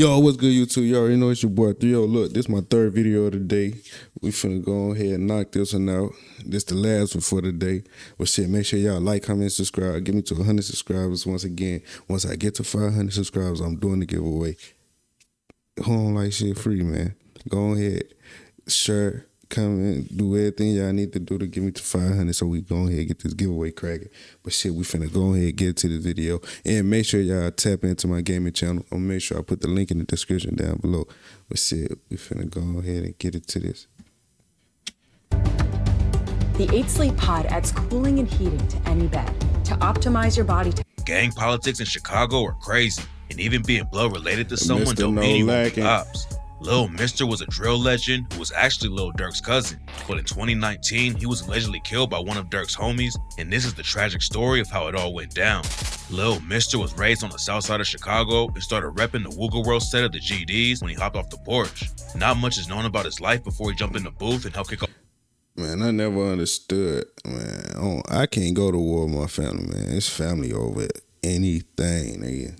Yo, what's good, YouTube? You already know it's your boy 3. Look, this is my third video of the day. We finna go ahead and knock this one out. This the last one for the day. But shit, make sure y'all like, comment, subscribe. Get me to 100 subscribers once again. Once I get to 500 subscribers, I'm doing the giveaway. Home like shit free, man. Go ahead, share, comment, do everything y'all need to do to get me to 500 so we go ahead and get this giveaway cracking. But shit, we finna go ahead and get to the video. And make sure y'all tap into my gaming channel. I'll make sure I put the link in the description down below. But shit, we finna go ahead and get it to this. The 8 Sleep Pod adds cooling and heating to any bed to optimize your body. Gang politics in Chicago are crazy, and even being blood related to someone Mr. don't mean you won't be No ops. Lil Mr. was a drill legend who was actually Lil Durk's cousin, but in 2019, he was allegedly killed by one of Durk's homies, and this is the tragic story of how it all went down. Lil Mr. was raised on the south side of Chicago and started repping the Woogle World set of the GDs when he hopped off the porch. Not much is known about his life before he jumped in the booth and helped kick off. Man, I never understood, man. I can't go to war with my family, man. It's family over anything, nigga.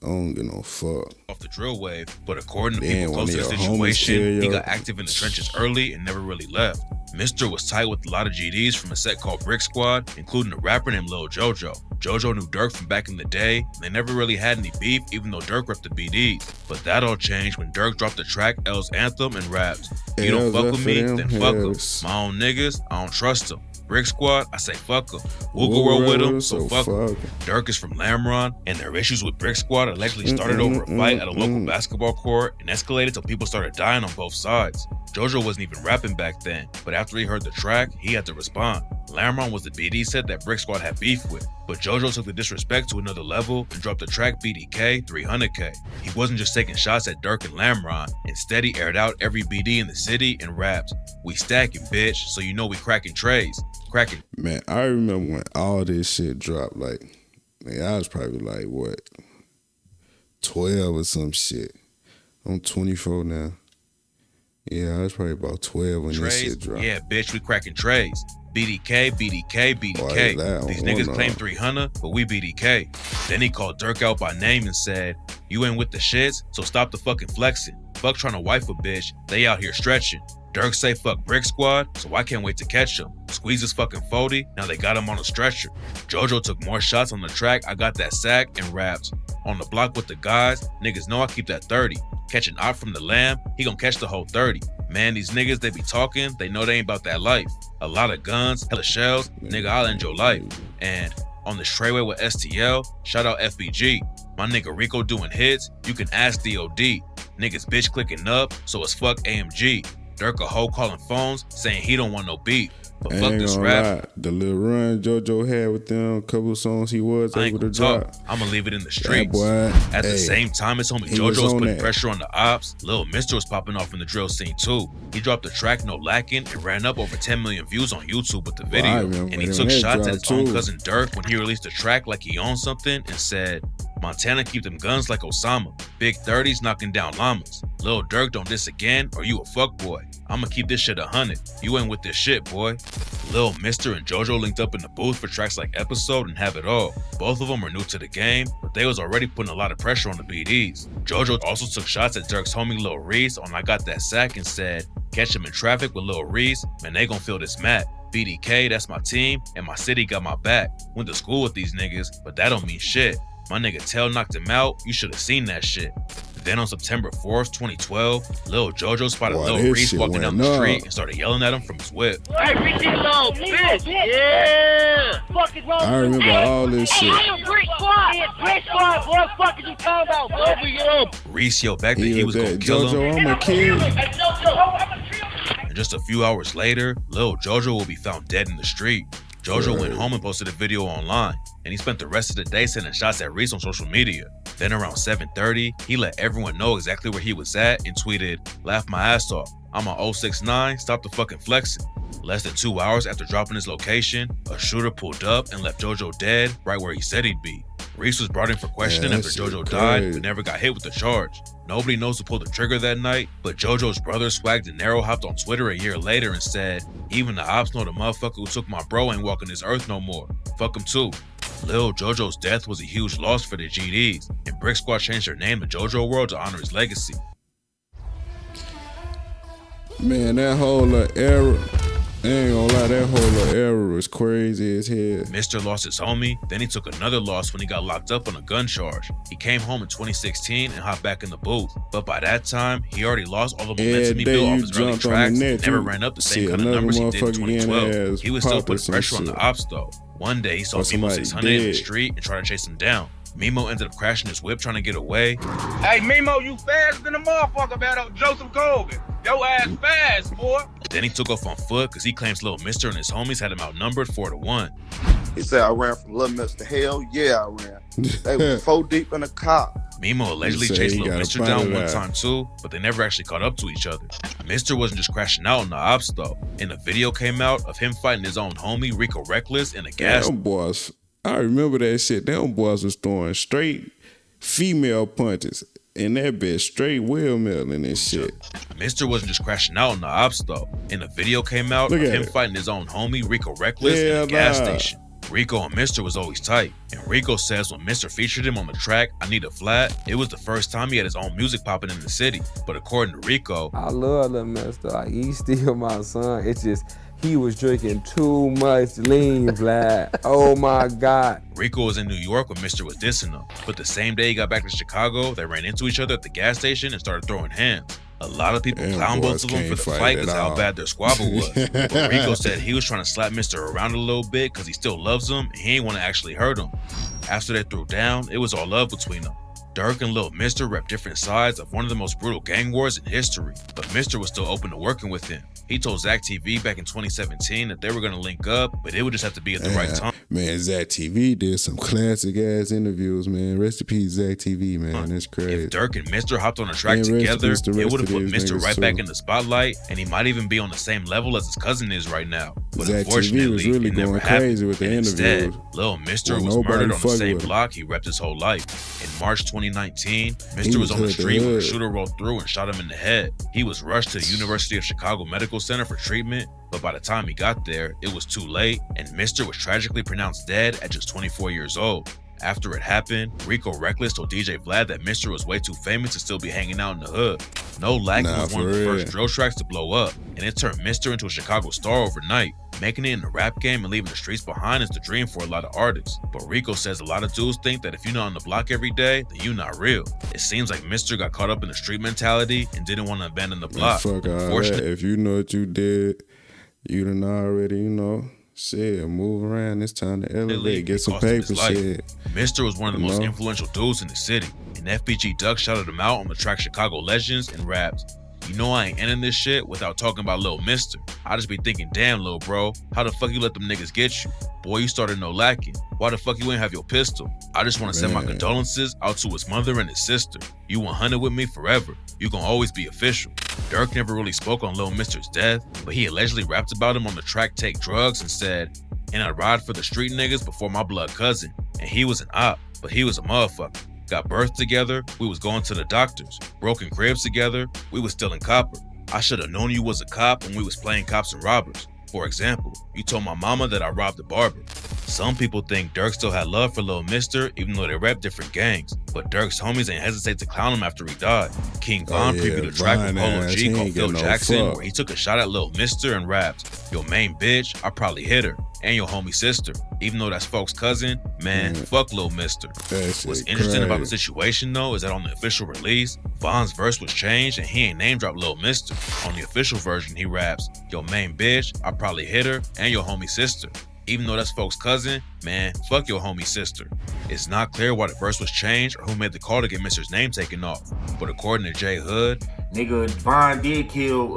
I don't give no fuck. Off the drill wave, but according to Damn, people close to the one of your homies situation, kill he you. got active in the trenches early and never really left. Mr. was tight with a lot of GDs from a set called Brick Squad, including a rapper named Lil Jojo. Jojo knew Durk from back in the day, and they never really had any beef, even though Durk repped the BDs. But that all changed when Durk dropped the track L's Anthem and raps. You don't fuck with me, then fuck 'em. My own niggas, I don't trust them. Brick Squad, I say fuck 'em. Woogle World with him, so fuck 'em. Durk is from Lamron, and their issues with Brick Squad allegedly started over a fight at a local basketball court and escalated till people started dying on both sides. Jojo wasn't even rapping back then, but after he heard the track, he had to respond. Lamron was the BD set that Brick Squad had beef with, but Jojo took the disrespect to another level and dropped the track BDK 300K. He wasn't just taking shots at Durk and Lamron, instead he aired out every BD in the city and rapped, "We stacking, bitch, so you know we cracking trays." Cracking. Man, I remember when all this shit dropped, like, I was probably like, what, 12 or some shit. I'm 24 now. Yeah, I was probably about 12 when this shit dropped. Yeah, bitch, we cracking trays. BDK, BDK, BDK. These niggas claim 300, but we BDK. Then he called Durk out by name and said, "You ain't with the shits, so stop the fucking flexing. Fuck trying to wife a bitch, they out here stretching." Durk say fuck Brick Squad, so I can't wait to catch him. Squeeze his fucking 40, now they got him on a stretcher. Jojo took more shots on the track, I got that sack, and raps. On the block with the guys, niggas know I keep that 30. Catch an op from the lamb, he gon' catch the whole 30. Man, these niggas, they be talking, they know they ain't about that life. A lot of guns, hella shells, nigga, I'll end your life. And on the straightway with STL, shout out FBG. My nigga Rico doing hits, you can ask DOD. Niggas bitch clicking up, so it's fuck AMG. Durk a hoe calling phones, saying he don't want no beat. But fuck this rap. The little run Jojo had with them, a couple of songs he was able to drop. I'ma leave it in the streets. Boy, At the same time as homie Jojo was putting pressure on the ops, Lil Mr. was popping off in the drill scene too. He dropped the track No Lacking and ran up over 10 million views on YouTube with the video. And he took shots at his own cousin Durk when he released a track like he owned something and said, "Montana keep them guns like Osama. Big 30s knocking down llamas. Lil Durk don't diss again or you a fuckboy. I'ma keep this shit 100. You ain't with this shit, boy." Lil Mr. and Jojo linked up in the booth for tracks like Episode and Have It All. Both of them are new to the game, but they was already putting a lot of pressure on the BDs. Jojo also took shots at Durk's homie Lil Reese on I Got That Sack and said, "Catch him in traffic with Lil Reese, man, they gon' feel this mat. BDK, that's my team, and my city got my back. Went to school with these niggas, but that don't mean shit. My nigga Tell knocked him out, you should've seen that shit." Then on September 4th, 2012, Lil Jojo spotted Lil Reese walking down the street and started yelling at him from his whip. Hey, Reese, you little bitch! Yeah! Fuck is wrong? I remember all this shit. Brick Squad! Brick Squad, boy! Fuck is you talking about, boy? Reese yelled back that he was gonna kill him. Jojo, I'm a kid. And just a few hours later, Lil Jojo will be found dead in the street. Jojo went home and posted a video online, and he spent the rest of the day sending shots at Reese on social media. Then around 7:30, he let everyone know exactly where he was at and tweeted, "Laugh my ass off. I'm on 069, stop the fucking flexing." Less than 2 hours after dropping his location, a shooter pulled up and left Jojo dead right where he said he'd be. Reese was brought in for questioning after Jojo died, but never got hit with the charge. Nobody knows who pulled the trigger that night, but Jojo's brother Swag De Niro hopped on Twitter a year later and said, "Even the ops know the motherfucker who took my bro ain't walking this earth no more. Fuck him too." Lil JoJo's death was a huge loss for the GDs, and Brick Squad changed their name to JoJo World to honor his legacy. Man, that whole era, I ain't gonna lie, that whole era was crazy as hell. Mr. lost his homie, then he took another loss when he got locked up on a gun charge. He came home in 2016 and hopped back in the booth, but by that time, he already lost all the momentum he built off his early tracks and never ran up the same kind of numbers he did in 2012. He was still putting pressure on the ops though. One day, he saw Mimo 600 in the street and tried to chase him down. Mimo ended up crashing his whip trying to get away. Hey, Mimo, you faster than a motherfucker, man. Joseph Colvin. Yo ass fast, boy. Then he took off on foot because he claims Lil Mister and his homies had him outnumbered 4-1. He said, I ran from Lil Mister. Hell yeah, I ran. They were 4 deep in the car. Mimo allegedly chased Lil Mister down one time too, but they never actually caught up to each other. Mister wasn't just crashing out on the ops though. And a video came out of him fighting his own homie, Rico Reckless, in a gas station. Them boys, I remember that shit. Them boys was throwing straight female punches. And that bitch straight wheelmailing and shit. Mister wasn't just crashing out on the ops though. And a video came out of him fighting his own homie, Rico Reckless, in a gas station. Rico and Mister was always tight. And Rico says when Mister featured him on the track, I Need a Flat, it was the first time he had his own music popping in the city. But according to Rico, I love Lil Mister. Like, he's still my son. It's just, he was drinking too much lean, Vlad. Oh my God. Rico was in New York when Mister was dissing him. But the same day he got back to Chicago, they ran into each other at the gas station and started throwing hands. A lot of people clown both of them for the fight because how bad their squabble was. But Rico said he was trying to slap Mister around a little bit because he still loves him and he ain't want to actually hurt him. After they threw down, it was all love between them. Durk and Lil Mister rep different sides of one of the most brutal gang wars in history, but Mister was still open to working with him. He told Zach TV back in 2017 that they were going to link up, but it would just have to be at the right time. Man, Zach TV did some classic ass interviews, man. Rest in peace, Zach TV, man. That's crazy. If Durk and Mister hopped on a track together, it would have put Mister right back in the spotlight, and he might even be on the same level as his cousin is right now. But Zach unfortunately, TV was really going crazy with the interviews. Instead, Lil Mister was murdered on the same block he repped his whole life. In March 2019, Mister was on the street when a shooter rolled through and shot him in the head. He was rushed to the University of Chicago Medical Center for treatment, but by the time he got there, it was too late, and Mister was tragically pronounced dead at just 24 years old. After it happened, Rico Reckless told DJ Vlad that Mister was way too famous to still be hanging out in the hood. No Lagging was one of the first drill tracks to blow up, and it turned Mister into a Chicago star overnight. Making it in the rap game and leaving the streets behind is the dream for a lot of artists. But Rico says a lot of dudes think that if you're not on the block every day, then you're not real. It seems like Mister got caught up in the street mentality and didn't want to abandon the block. Fuck all that. If you know what you did, you done already, shit, move around. It's time to elevate, get some paper shit. Mister was one of the most influential dudes in the city, and FBG Duck shouted him out on the track Chicago Legends and raps, "You know I ain't ending this shit without talking about Lil Mister. I just be thinking, damn, lil bro, how the fuck you let them niggas get you? Boy, you started no lacking. Why the fuck you ain't have your pistol? I just want to send my condolences out to his mother and his sister. You 100 with me forever. You gon' always be official." Durk never really spoke on Lil Mister's death, but he allegedly rapped about him on the track Take Drugs and said, "And I ride for the street niggas before my blood cousin. And he was an op, but he was a motherfucker. Got birthed together, we was going to the doctors. Broken cribs together, we was stealing copper. I should have known you was a cop when we was playing cops and robbers. For example, you told my mama that I robbed a barber." Some people think Durk still had love for Lil Mister, even though they rep different gangs. But Durk's homies ain't hesitate to clown him after he died. King Von previewed a track with Polo G called Phil Jackson, where he took a shot at Lil Mister and rapped, "Your main bitch, I probably hit her. And your homie sister. Even though that's folks' cousin, man, fuck Lil Mister." What's interesting about the situation though is that on the official release, Von's verse was changed and he ain't name dropped Lil Mister. On the official version, he raps, "Your main bitch, I probably hit her, and your homie sister. Even though that's folks' cousin, man, fuck your homie sister." It's not clear why the verse was changed or who made the call to get Mister's name taken off. But according to J Hood, nigga, Von did kill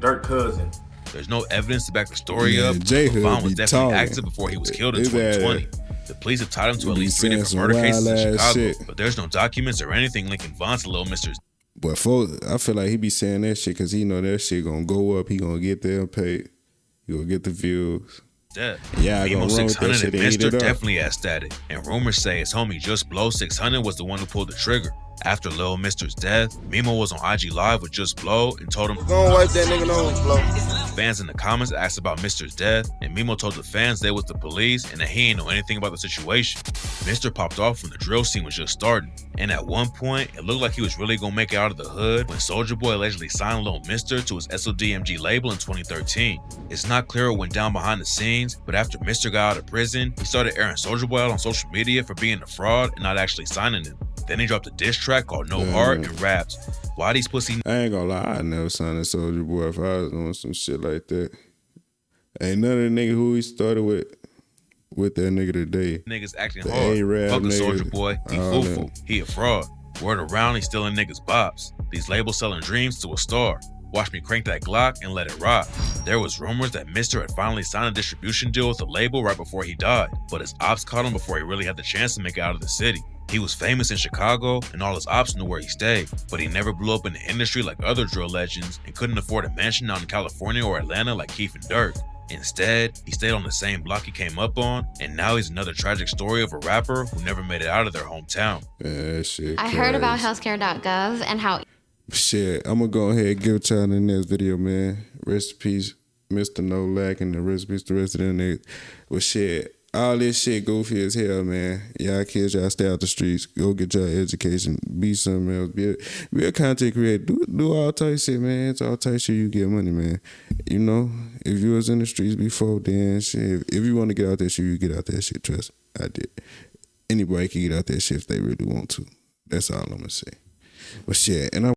Durk cousin. There's no evidence to back the story up, but Von was definitely active before he was killed in 2020. The police have tied him to at least 3 different murder cases in Chicago, but there's no documents or anything linking Von to Lil Mister's. But I feel like he be saying that shit because he know that shit gonna go up. He gonna get there paid. He gonna get the views. Yeah, Mimo 600 and Mister definitely had static, and rumors say his homie Just Blow 600 was the one who pulled the trigger. After Lil Mister's death, Mimo was on IG Live with Just Blow and told him, Go and wipe that nigga nose, Blow. Fans in the comments asked about Mister's death, and Mimo told the fans they was the police and that he ain't know anything about the situation. Mister popped off when the drill scene was just starting, and at one point, it looked like he was really gonna make it out of the hood when Soulja Boy allegedly signed Lil Mister to his SODMG label in 2013. It's not clear what went down behind the scenes, but after Mister got out of prison, he started airing Soulja Boy out on social media for being a fraud and not actually signing him. Then he dropped a diss track called No Heart and raps, "Why these pussy..." I ain't gonna lie, I never signed a Soulja Boy if I was doing some shit like that. Ain't none of the nigga who he started with that nigga today. Niggas acting The hard. A-Rap Fuck a niggas, Soulja Boy, he all foo-foo, he a fraud. Word around, he stealing niggas' bops. These labels selling dreams to a star. Watch me crank that Glock and let it rock. There was rumors that Mister had finally signed a distribution deal with the label right before he died, but his ops caught him before he really had the chance to make it out of the city. He was famous in Chicago, and all his ops knew where he stayed, but he never blew up in the industry like other drill legends and couldn't afford a mansion out in California or Atlanta like Keith and Durk. Instead, he stayed on the same block he came up on, and now he's another tragic story of a rapper who never made it out of their hometown. Yeah, shit I crazy. heard about healthcare.gov and how... Shit, I'm gonna go ahead and give y'all in the next video, man. Rest in peace, Mr. No Lack, and the rest in peace to the rest of them niggas. But shit, all this shit goofy as hell, man. Y'all kids, y'all stay out the streets. Go get your education. Be something else. Be a content creator. Do all type of shit, man. It's all type of shit you get money, man. You know, if you was in the streets before, then shit. If you want to get out that shit, you get out that shit. Trust me, I did. Anybody can get out that shit if they really want to. That's all I'm gonna say. But shit, and I